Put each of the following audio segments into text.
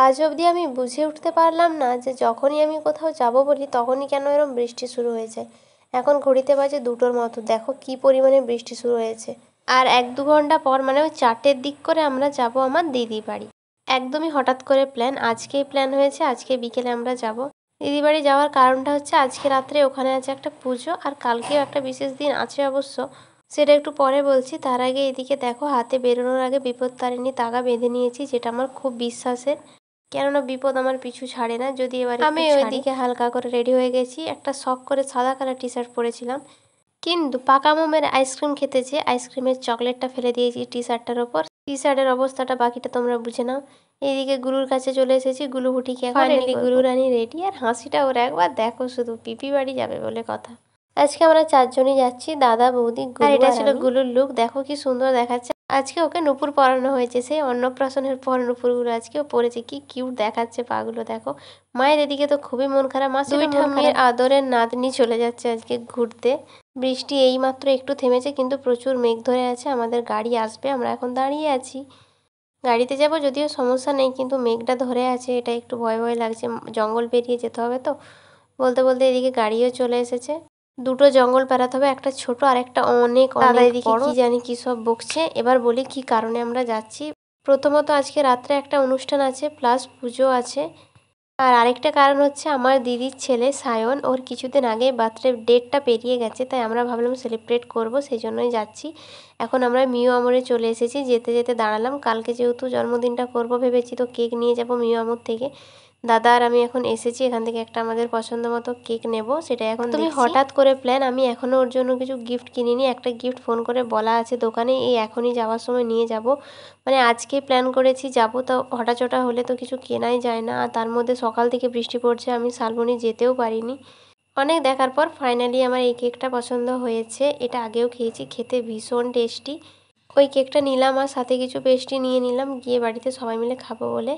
আজ অবধি আমি বুঝে উঠতে পারলাম না যে যখনই আমি কোথাও যাব বলি তখনই কেন এরকম বৃষ্টি শুরু হয়ে যায়। এখন ঘড়িতে বাজে 2টোর মতো, দেখো কী পরিমাণে বৃষ্টি শুরু হয়েছে। আর 1-2 ঘন্টা পর মানে ওই 4টের দিক করে আমরা যাব আমার দিদি বাড়ি। একদমই হঠাৎ করে প্ল্যান, আজকেই প্ল্যান হয়েছে, আজকে বিকেলে আমরা যাব। দিদি বাড়ি যাওয়ার কারণটা হচ্ছে আজকে রাত্রে ওখানে আছে একটা পুজো, আর কালকেও একটা বিশেষ দিন আছে অবশ্য, সেটা একটু পরে বলছি। তার আগে এদিকে দেখো হাতে বেরোনোর আগে বিপত্তারিণী তাগা বেঁধে নিয়েছি, যেটা আমার খুব বিশ্বাসের, কেননা বিপদ আমার পিছু ছাড়ে না যদি এবার আমি ওইদিকে হালকা করে রেডি হয়ে গেছি। একটা শখ করে সাদা কালার টি শার্ট পরেছিলাম, কিন্তু পাকা মোমের আইসক্রিম খেতে যেয়ে আইসক্রিমের চকলেটটা ফেলে দিয়েছি টি শার্টটার ওপর। টি শার্টের অবস্থাটা বাকিটা তোমরা বুঝে নাও। এইদিকে গুলুর কাছে চলে এসেছি, গুলু হুটিকে ফাইনালি গুলু রানী রেডি, আর হাসিটা ওর একবার দেখো শুধু, পিপি বাড়ি যাবে বলে কথা। আজকে আমরা 4জনই যাচ্ছি, দাদা, বৌদি, আর এটা ছিল গুলুর লুক। দেখো কি সুন্দর দেখাচ্ছে। আজকে ওকে নূপুর পরানো হয়েছে, সেই অন্নপ্রাশনের পর নূপুরগুলো আজকেও পরেছে, কি কিউট দেখাচ্ছে পাগুলো দেখো। মায়ের এদিকে তো খুবই মন খারাপ, মা দুই ঠাম্মির আদরের নাতনি চলে যাচ্ছে আজকে ঘুরতে। বৃষ্টি এইমাত্র একটু থেমেছে, কিন্তু প্রচুর মেঘ ধরে আছে, আমাদের গাড়ি আসবে, আমরা এখন দাঁড়িয়ে আছি। গাড়িতে যাব যদিও সমস্যা নেই, কিন্তু মেঘটা ধরে আছে, এটা একটু ভয় ভয় লাগছে, জঙ্গল পেরিয়ে যেতে হবে তো। বলতে বলতে এদিকে গাড়িও চলে এসেছে। 2টো জঙ্গল পেরাতে হবে, একটা ছোট আর একটা অনেক অনেক এদিকে কি জানি কি সব বকছে। এবার বলি কি কারণে আমরা যাচ্ছি। প্রথমত আজকে রাত্রে একটা অনুষ্ঠান আছে, প্লাস পুজো আছে। আর আরেকটা কারণ হচ্ছে আমার দিদির ছেলে সায়ন, ওর কিছুদিন আগে বার্থডে ডেটটা পেরিয়ে গেছে, তাই আমরা ভাবলাম সেলিব্রেট করব, সেই জন্যই যাচ্ছি। এখন আমরা মিউ আমরে চলে এসেছি, যেতে যেতে দাঁড়ালাম, কালকে যেহেতু জন্মদিনটা করব ভেবেছি, তো কেক নিয়ে যাব মিউ আমর থেকে। দাদা আর আমি এখন এসেছি, এখান থেকে একটা আমাদের পছন্দ মতো কেক নেব, সেটা এখন তুমি হঠাৎ করে প্ল্যান। আমি এখনও ওর জন্য কিছু গিফট কিনিনি, একটা গিফট ফোন করে বলা আছে দোকানে, এই এখনই যাওয়ার সময় নিয়ে যাব। মানে আজকেই প্ল্যান করেছি যাব, তো হঠাচটা হলে তো কিছু কেনাই যায় না, আর তার মধ্যে সকাল থেকে বৃষ্টি পড়ছে, আমি শালবনি যেতেও পারিনি। অনেক দেখার পর ফাইনালি আমার এই কেকটা পছন্দ হয়েছে, এটা আগেও খেয়েছি, খেতে ভীষণ টেস্টি। ওই কেকটা নিলাম, আর সাথে কিছু পেস্ট্রি নিয়ে নিলাম, গিয়ে বাড়িতে সবাই মিলে খাবো বলে।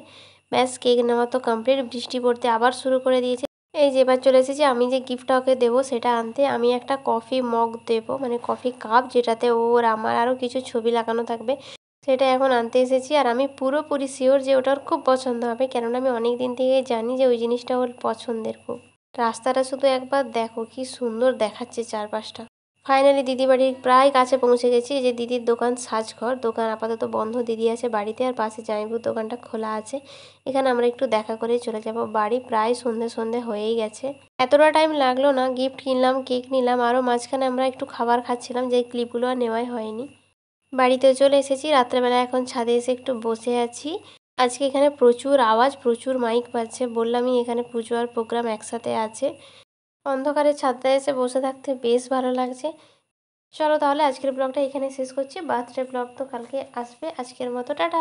ব্যাস, কেক নেওয়া তো কমপ্লিট। বৃষ্টি পড়তে আবার শুরু করে দিয়েছে। এই যে এবার চলে এসেছি আমি যে গিফটটা ওকে দেবো সেটা আনতে। আমি একটা কফি মগ দেবো, মানে কফি কাপ, যেটাতে ওর আমার আরও কিছু ছবি লাগানো থাকবে, সেটা এখন আনতে এসেছি। আর আমি পুরোপুরি শিওর যে ওটার খুব পছন্দ হবে, কেননা আমি অনেক দিন থেকে জানি যে ওই জিনিসটা ওর পছন্দের খুব। রাস্তাটা শুধু একবার দেখো কি সুন্দর দেখাচ্ছে চারপাশটা। ফাইনালি দিদি বাড়ির প্রায় কাছে পৌঁছে গেছি। এই যে দিদির দোকান সাজঘর, দোকান আপাতত বন্ধ, দিদি আছে বাড়িতে, আর পাশে জামাইবুর দোকানটা খোলা আছে। এখানে আমরা একটু দেখা করে চলে যাব বাড়ি, প্রায় সন্ধে সন্ধে হয়েই গেছে। এতটা টাইম লাগলো না, গিফট কিনলাম, কেক নিলাম, আরও মাঝখানে আমরা একটু খাবার খাচ্ছিলাম, যে ক্লিপগুলো আর নেওয়াই হয়নি। বাড়িতে চলে এসেছি, রাত্রেবেলা এখন ছাদে এসে একটু বসে আছি। আজকে এখানে প্রচুর আওয়াজ, প্রচুর মাইক বাজছে, বললামই এখানে পুজো আর প্রোগ্রাম একসাথে আছে। অন্ধকারে ছাদটায় এসে বসে থাকতে বেশ ভালো লাগছে। চলো তাহলে আজকের ব্লগটা এখানে শেষ করছি, বার্থডে ব্লগ তো কালকে আসবে। আজকের মতো টাটা।